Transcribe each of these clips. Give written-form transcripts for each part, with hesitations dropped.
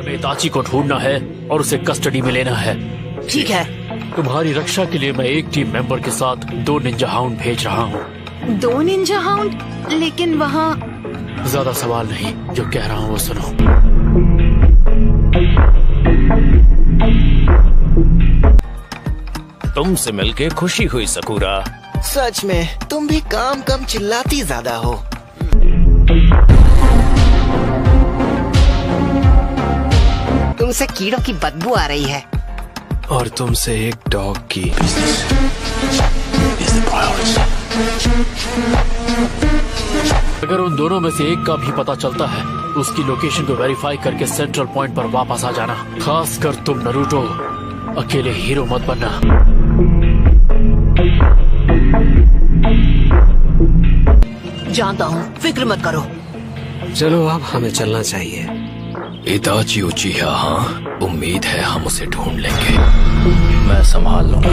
हमें इताची को ढूंढना है और उसे कस्टडी में लेना है। ठीक है। तुम्हारी रक्षा के लिए मैं एक टीम मेंबर के साथ 2 निंजा हाउंड भेज रहा हूँ। 2 निंजा हाउंड? लेकिन वहाँ ज्यादा सवाल नहीं, जो कह रहा हूँ वो सुनो। तुमसे मिलके खुशी हुई सकुरा। सच में तुम भी काम कम चिल्लाती ज्यादा हो। तुमसे कीड़ों की बदबू आ रही है। और तुमसे एक डॉग की। अगर उन दोनों में से एक का भी पता चलता है, उसकी लोकेशन को वेरीफाई करके सेंट्रल पॉइंट पर वापस आ जाना। खासकर तुम नरूटो, अकेले हीरो मत बनना। जानता हूँ, फिक्र मत करो। चलो अब हमें चलना चाहिए। इताची उचिहा, हाँ, उम्मीद है हम उसे ढूंढ लेंगे। मैं संभाल लूंगा।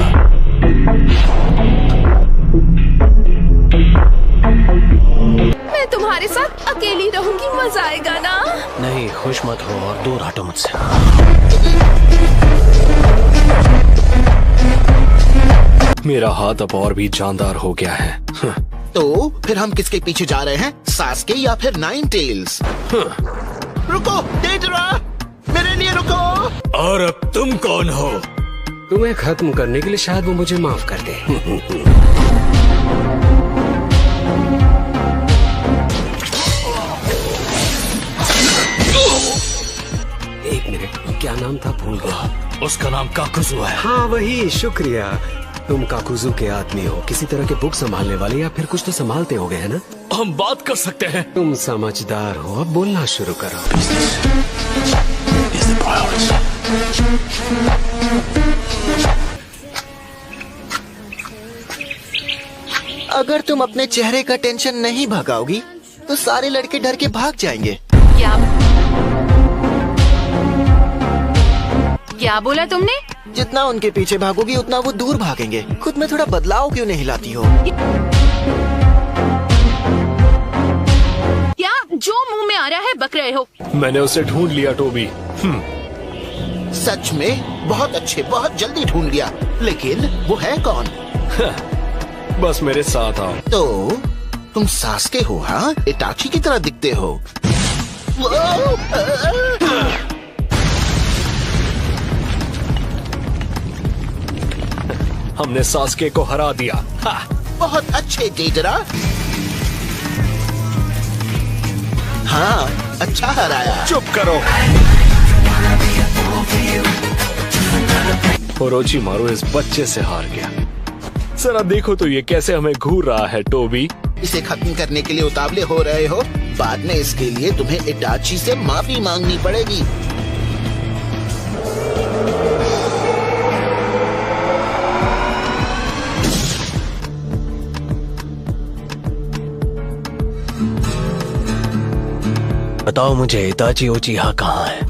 मैं तुम्हारे साथ अकेली रहूंगी, मजा आएगा ना? नहीं, खुश मत हो और दूर हटो मुझसे। मेरा हाथ अब और भी जानदार हो गया है। तो फिर हम किसके पीछे जा रहे हैं, सास्के या फिर नाइन टेल्स? रुको डेटरा, मेरे लिए रुको। और अब तुम कौन हो? तुम्हें खत्म करने के लिए शायद वो मुझे माफ कर दे। एक मिनट, क्या नाम था, भूल गया। उसका नाम काकुजू है। हाँ वही, शुक्रिया। तुम काकुजू के आदमी हो, किसी तरह के बुक संभालने वाले या फिर कुछ तो संभालते होगे, है ना? हम बात कर सकते हैं। तुम समझदार हो, अब बोलना शुरू करो। अगर तुम अपने चेहरे का टेंशन नहीं भगाओगी तो सारे लड़के डर के भाग जाएंगे। क्या बोला तुमने? जितना उनके पीछे भागोगी उतना वो दूर भागेंगे। खुद में थोड़ा बदलाव क्यों नहीं लाती हो? क्या जो मुंह में आ रहा है बक रहे हो? मैंने उसे ढूंढ लिया टोबी। सच में बहुत अच्छे, बहुत जल्दी ढूंढ लिया। लेकिन वो है कौन? बस मेरे साथ आओ। तो तुम सास्के हो? हाँ, इताची की तरह दिखते हो। हमने सास्के को हरा दिया। बहुत अच्छे डेटरा। हाँ, अच्छा हराया। चुप करो। ओरोचिमारू इस बच्चे से हार गया। जरा देखो तो ये कैसे हमें घूर रहा है। टोबी, इसे खत्म करने के लिए उतावले हो रहे हो? बाद में इसके लिए तुम्हें इताची से माफी मांगनी पड़ेगी। बताओ मुझे इताची उचिहा कहाँ है?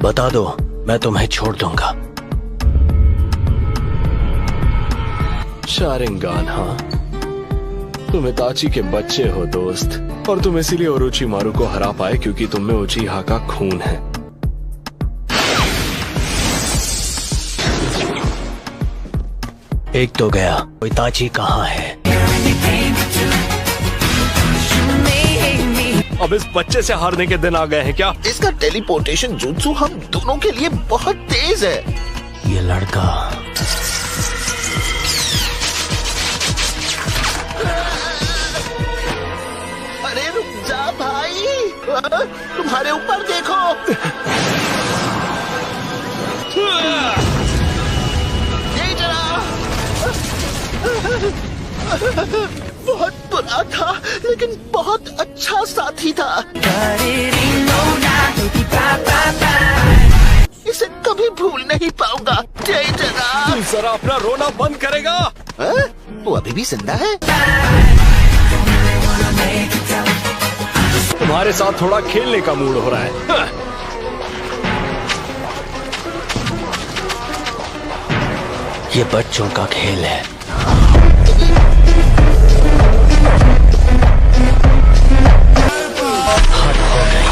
बता दो, मैं तुम्हें छोड़ दूंगा। शारिंगान, हाँ, तुम इताची के बच्चे हो दोस्त, और तुम इसीलिए ओरोचिमारू को हरा पाए क्योंकि तुम में उचिहा का खून है। एक तो गया, इताची कहाँ है? अब इस बच्चे से हारने के दिन आ गए हैं क्या? इसका टेलीपोर्टेशन जुत्सु हम दोनों के लिए बहुत तेज है। ये लड़का अरे रुक जा भाई, तुम्हारे ऊपर देखो। ये जरा बहुत बुरा था लेकिन बहुत अच्छा साथी था। इसे कभी भूल नहीं पाऊंगा। जय जरा। तू जरा अपना रोना बंद करेगा? वो अभी भी जिंदा है। तुम्हारे साथ थोड़ा खेलने का मूड हो रहा है। ये बच्चों का खेल है। हद हो गई।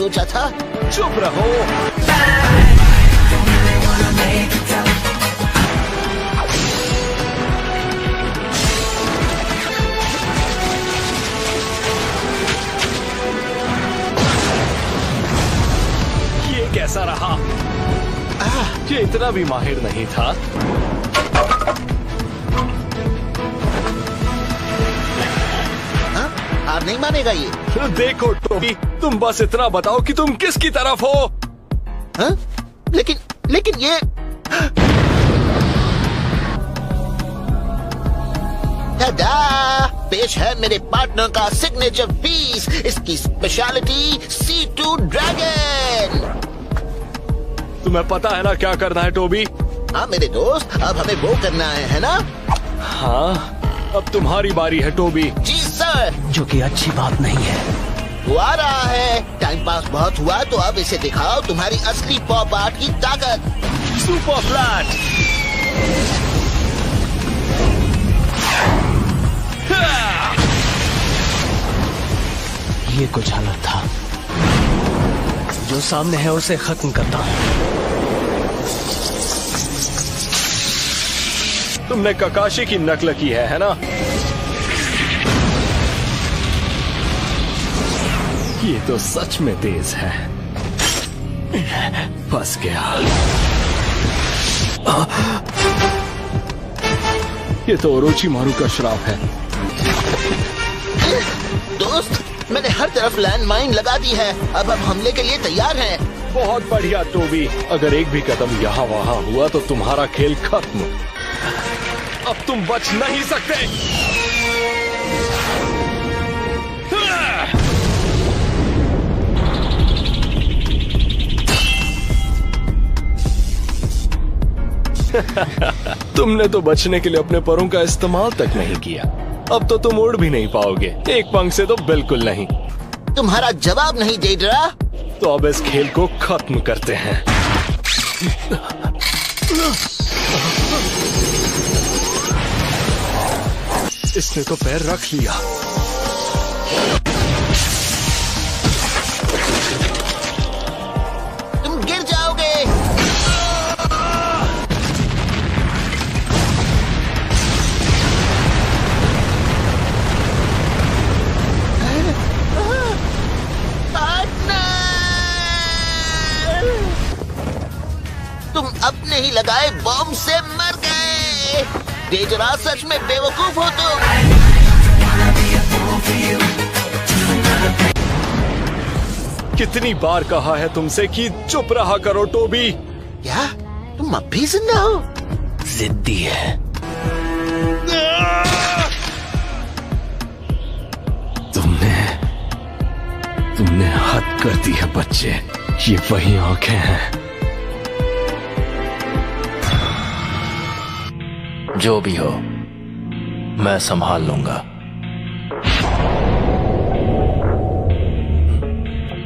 सोचा था। चुप रहो। ये कैसा रहा? ये इतना भी माहिर नहीं था। हार नहीं मानेगा ये। देखो टोबी, तुम बस इतना बताओ कि तुम किसकी तरफ हो। हाँ? लेकिन ये दादा, पेश है मेरे पार्टनर का सिग्नेचर पीस, इसकी स्पेशलिटी C2 ड्रैगन। तुम्हें पता है ना क्या करना है टोबी? हाँ मेरे दोस्त, अब हमें वो करना है ना? हाँ, अब तुम्हारी बारी है टोबी। जी सर। जो कि अच्छी बात नहीं है। वो आ रहा है। टाइम पास बहुत हुआ तो अब इसे दिखाओ तुम्हारी असली पॉप आर्ट की ताकत। Super flat. ये कुछ अलग था। जो सामने है उसे खत्म करता हूँ। तुमने ककाशी की नकल की है ना? ये तो सच में तेज है। फंस गया। ये तो ओरोचिमारू का श्राप है। दोस्त, मैंने हर तरफ लैंड माइन लगा दी है। अब हम हमले के लिए तैयार हैं। बहुत बढ़िया टोबी। अगर एक भी कदम यहाँ वहाँ हुआ तो तुम्हारा खेल खत्म। अब तुम बच नहीं सकते। तुमने तो बचने के लिए अपने परों का इस्तेमाल तक नहीं किया। अब तो तुम उड़ भी नहीं पाओगे। एक पंख से तो बिल्कुल नहीं। तुम्हारा जवाब नहीं दे रहा। तो अब इस खेल को खत्म करते हैं। इसने तो पैर रख लिया। तुम गिर जाओगे। तुम अपने ही लगाए बॉम्ब से मर गए। डेजरा, सच में बेवकूफ हो तुम। कितनी बार कहा है तुमसे कि चुप रहा करो टोबी। क्या तुम अब भी जिंदा हो? जिद्दी है। तुमने हद कर दी है बच्चे। ये वही आंखें हैं। जो भी हो, मैं संभाल लूंगा।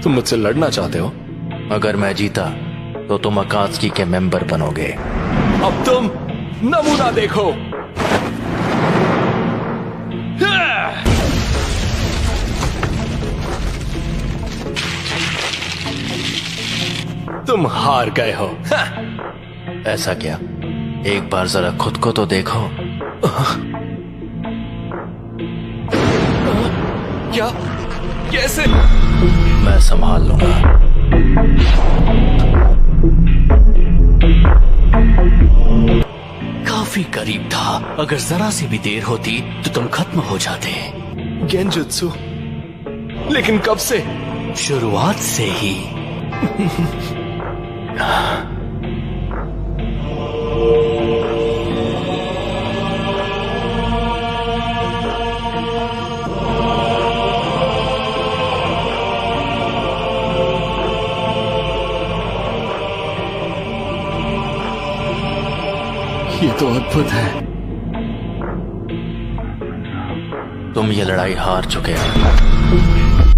तुम मुझसे लड़ना चाहते हो? अगर मैं जीता तो तुम अकात्सुकी के मेंबर बनोगे। अब तुम नमूना देखो। तुम हार गए हो। ऐसा क्या? एक बार जरा खुद को तो देखो। क्या? कैसे? मैं संभाल लूंगा। काफी करीब था। अगर जरा सी भी देर होती तो तुम खत्म हो जाते। गेंजुत्सु। लेकिन कब से? शुरुआत से ही। ये तो अद्भुत है। तुम ये लड़ाई हार चुके हो।